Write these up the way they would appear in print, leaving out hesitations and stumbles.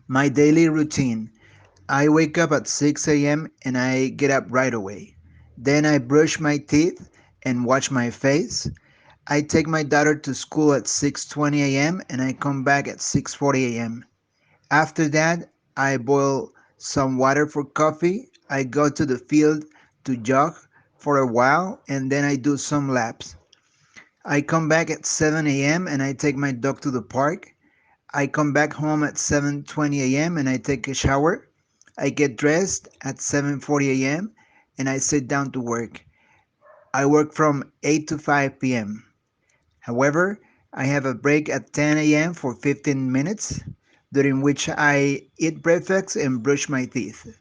My daily routine. I wake up at 6 a.m. and I get up right away. Then I brush my teeth and wash my face. I take my daughter to school at 6:20 a.m. and I come back at 6:40 a.m. After that, I boil some water for coffee. I go to the field to jog for a while and then I do some laps. I come back at 7 a.m. and I take my dog to the park. I come back home at 7:20 a.m. and I take a shower. I get dressed at 7:40 a.m. and I sit down to work. I work from 8 to 5 p.m. However, I have a break at 10 a.m. for 15 minutes, during which I eat breakfast and brush my teeth.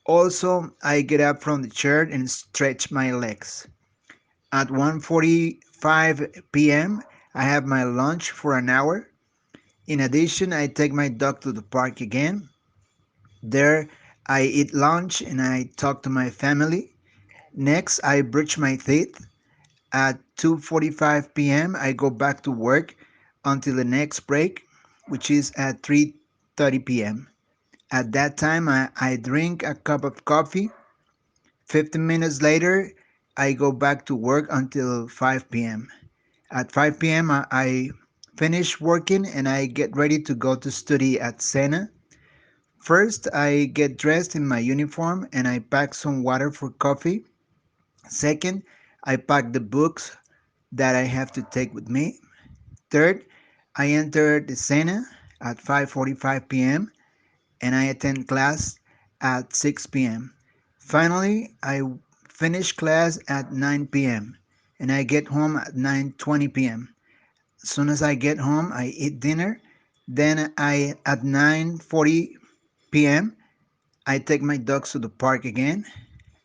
Also, I get up from the chair and stretch my legs. At 1:45 p.m., I have my lunch for an hour. In addition, I take my dog to the park again. There, I eat lunch and I talk to my family. Next, I brush my teeth. At 2:45 p.m., I go back to work until the next break, which is at 3:30 p.m. At that time, I drink a cup of coffee. 15 minutes later, I go back to work until 5 p.m. At 5 p.m., I finish working and I get ready to go to study at SENA. First, I get dressed in my uniform and I pack some water for coffee. Second, I pack the books that I have to take with me. Third, I enter the SENA at 5:45 p.m. and I attend class at 6 p.m. Finally, I finish class at 9 p.m. and I get home at 9:20 p.m. As soon as I get home, I eat dinner. Then I at 9:40 p.m. I take my dogs to the park again.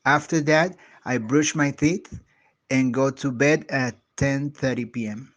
After that, I brush my teeth and go to bed at 10:30 p.m.